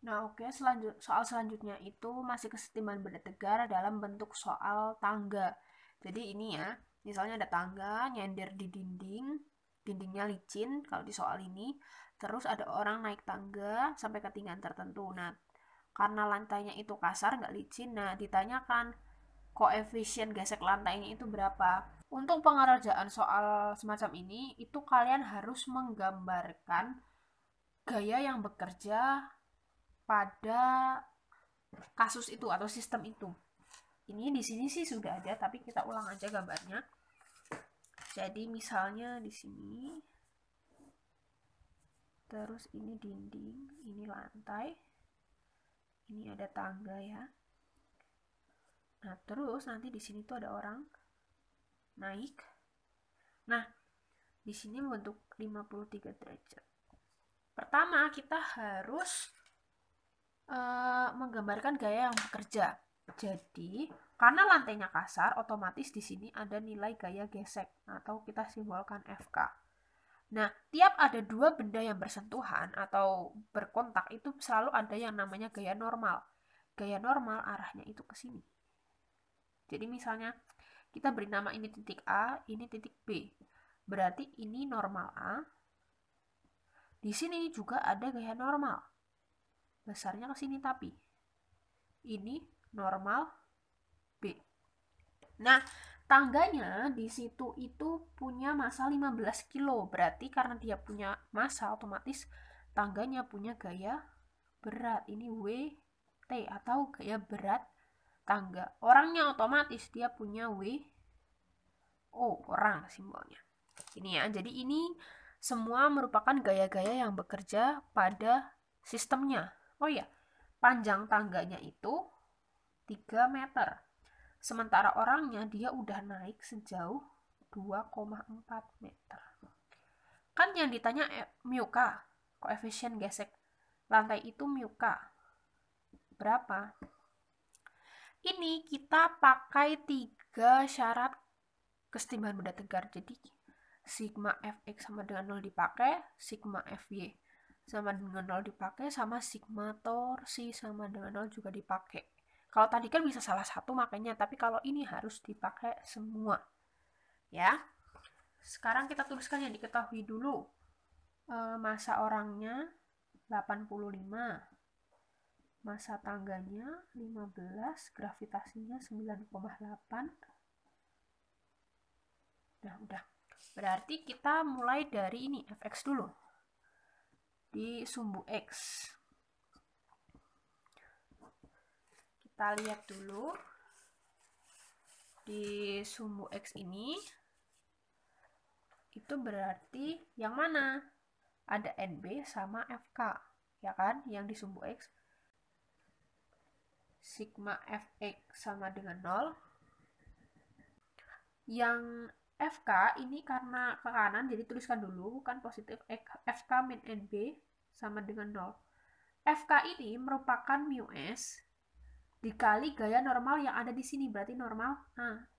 Nah, oke, soal selanjutnya itu masih kesetimbangan benda tegar dalam bentuk soal tangga. Jadi ini ya, misalnya ada tangga nyender di dinding, dindingnya licin kalau di soal ini, terus ada orang naik tangga sampai ketinggian tertentu. Nah, karena lantainya itu kasar, nggak licin, nah ditanyakan koefisien gesek lantainya itu berapa. Untuk pengerjaan soal semacam ini, itu kalian harus menggambarkan gaya yang bekerja pada kasus itu atau sistem itu. Ini di sini sih sudah ada, tapi kita ulang aja gambarnya. Jadi misalnya di sini, terus ini dinding, ini lantai, ini ada tangga ya. Nah, terus nanti di sini tuh ada orang naik. Nah, di sini membentuk 53 derajat. Pertama, kita harus menggambarkan gaya yang bekerja. Jadi, karena lantainya kasar, otomatis di sini ada nilai gaya gesek atau kita simbolkan FK. Nah, tiap ada dua benda yang bersentuhan atau berkontak itu selalu ada yang namanya gaya normal. Gaya normal arahnya itu ke sini. Jadi misalnya kita beri nama ini titik A, ini titik B. Berarti ini normal A. Di sini juga ada gaya normal. Besarnya ke sini tapi ini normal B. Nah, tangganya di situ itu punya massa 15 kilo. Berarti karena dia punya massa, otomatis tangganya punya gaya berat. Ini WT atau gaya berat tangga. Orangnya otomatis dia punya WO, orang simbolnya. Ini ya, jadi ini semua merupakan gaya-gaya yang bekerja pada sistemnya. Oh ya, panjang tangganya itu 3 meter. Sementara orangnya dia udah naik sejauh 2,4 meter. Kan yang ditanya mu K, koefisien gesek lantai itu mu K. Berapa? Ini kita pakai 3 syarat kesetimbangan benda tegar. Jadi sigma Fx sama dengan 0 dipakai, sigma Fy sama dengan 0 dipakai, sama sigma torsi sama dengan 0 juga dipakai. Kalau tadi kan bisa salah satu makanya, tapi kalau ini harus dipakai semua. Ya. Sekarang kita tuliskan yang diketahui dulu. Massa orangnya 85. Massa tangganya 15, gravitasinya 9,8. Nah, udah. Berarti kita mulai dari ini, Fx dulu. Di sumbu X. Kita lihat dulu. Di sumbu X ini, itu berarti yang mana? Ada NB sama FK. Ya kan? Yang di sumbu X. Sigma Fx sama dengan 0. Yang FK ini karena ke kanan, jadi tuliskan dulu, kan positif. FK min NB sama dengan 0. FK ini merupakan mu S dikali gaya normal yang ada di sini, berarti normal A.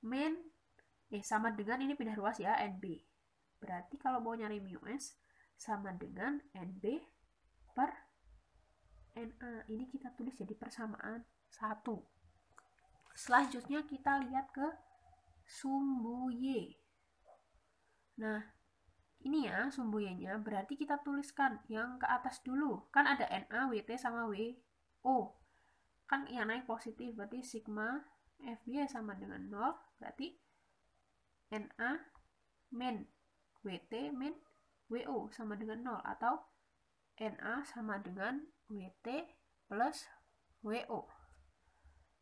Min sama dengan ini pindah ruas ya, NB. Berarti kalau mau nyari mu S sama dengan NB per NA. Ini kita tulis jadi persamaan 1. Selanjutnya kita lihat ke sumbu Y. Nah, ini ya sumbu Y-nya, berarti kita tuliskan yang ke atas dulu. Kan ada NA, WT, sama WO. Kan yang naik positif, berarti sigma Fy sama dengan 0, berarti NA min WT min WO sama dengan 0, atau NA sama dengan WT plus WO.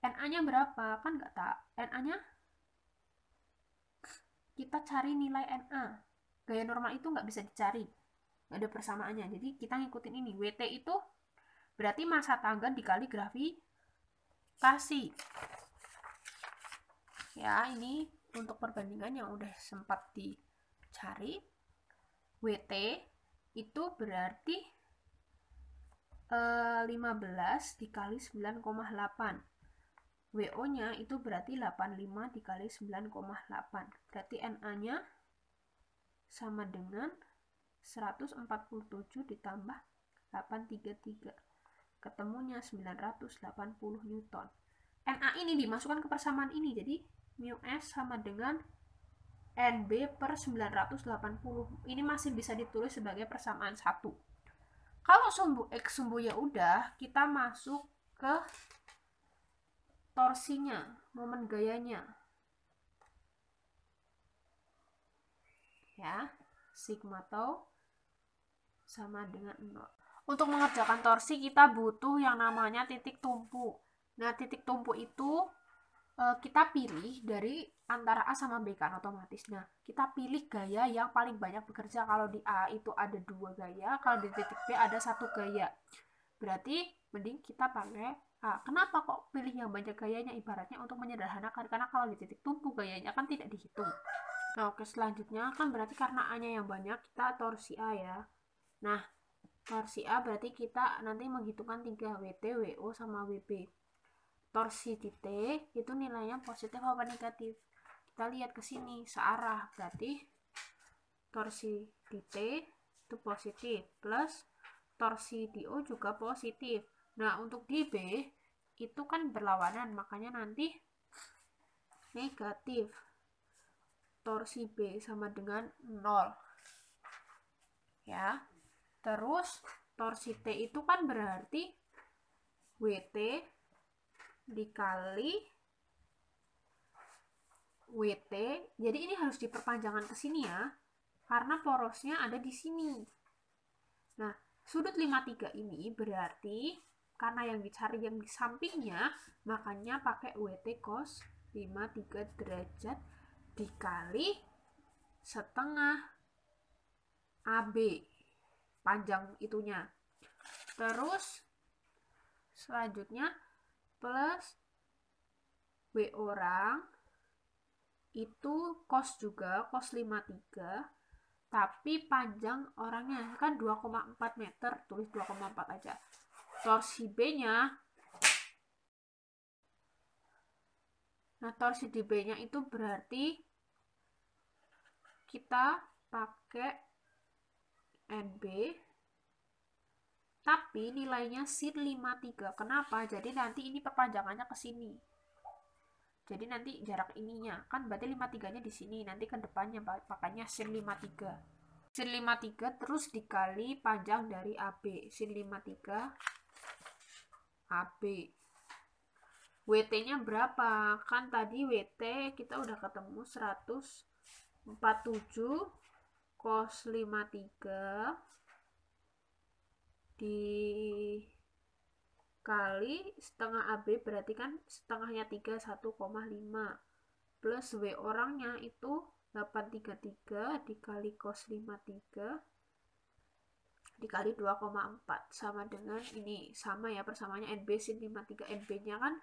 NA-nya berapa? Kan nggak tahu. NA-nya kita cari nilai NA. Gaya normal itu nggak bisa dicari. Nggak ada persamaannya. Jadi kita ngikutin ini. WT itu berarti massa tangga dikali gravitasi. Ya, ini untuk perbandingan yang udah sempat dicari. WT itu berarti 15 dikali 9,8. WO-nya itu berarti 85 dikali 9,8. Berarti NA-nya sama dengan 147 ditambah 833. Ketemunya 980 Newton. Na ini dimasukkan ke persamaan ini, jadi mu S sama dengan NB per 980. Ini masih bisa ditulis sebagai persamaan 1. Kalau sumbu X sumbu Y udah, kita masuk ke torsinya, momen gayanya. Ya, sigma tau sama dengan 0. Untuk mengerjakan torsi kita butuh yang namanya titik tumpu. Nah, titik tumpu itu kita pilih dari antara A sama B kan otomatis. Nah, kita pilih gaya yang paling banyak bekerja. Kalau di A itu ada 2 gaya, kalau di titik B ada 1 gaya. Berarti mending kita pakai A. Kenapa kok pilih yang banyak gayanya? Ibaratnya untuk menyederhanakan, karena kalau di titik tumpu gayanya kan tidak dihitung. Nah, oke, selanjutnya kan berarti karena A-nya yang banyak, kita torsi A ya. Nah, torsi A berarti kita nanti menghitungkan 3 WT, WO, sama WB. Torsi di T itu nilainya positif apa negatif? Kita lihat ke sini, searah. Berarti torsi di T itu positif, plus torsi di O juga positif. Nah, untuk di B itu kan berlawanan, makanya nanti negatif. Torsi B sama dengan 0. Ya. Terus torsi T itu kan berarti WT dikali WT. Jadi ini harus diperpanjangan ke sini ya, karena porosnya ada di sini. Nah, sudut 53 ini berarti karena yang dicari yang di sampingnya, makanya pakai WT cos 53 derajat dikali setengah AB panjang itunya. Terus selanjutnya plus W orang itu cos juga, cos 53, tapi panjang orangnya kan 2,4 meter, tulis 2,4 aja. Torsi B-nya, nah torsi di B-nya itu berarti kita pakai NB, tapi nilainya sin 53. Kenapa? Jadi nanti ini perpanjangannya ke sini. Jadi nanti jarak ininya kan berarti 53-nya di sini, nanti ke depannya makanya sin 53. Sin 53 terus dikali panjang dari AB. Sin 53 AB. WT-nya berapa? Kan tadi WT kita udah ketemu 147 cos 53 dikali setengah AB, berarti kan setengahnya 3, 1,5, plus W orangnya itu 833 dikali cos 53 dikali 2,4 sama dengan ini, sama ya persamaannya NB sin 53. NB-nya kan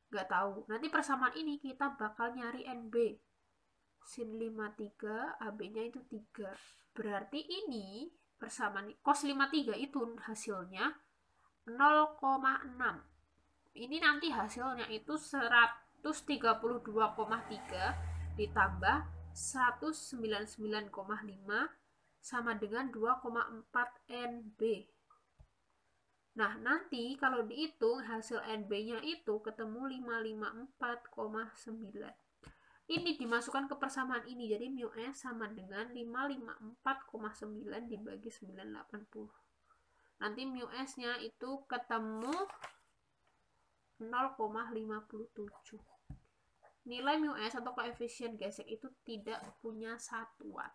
nggak tahu. Nanti persamaan ini kita bakal nyari NB. Sin 53, AB-nya itu 3. Berarti ini persamaan cos 53 itu hasilnya 0,6. Ini nanti hasilnya itu 132,3 ditambah 199,5 sama dengan 2,4 NB. Nah, nanti kalau dihitung hasil NB-nya itu ketemu 554,9. Ini dimasukkan ke persamaan ini, jadi mu S sama dengan 554,9 dibagi 980. Nanti mu S-nya itu ketemu 0,57. Nilai mu S atau koefisien gesek itu tidak punya satuan.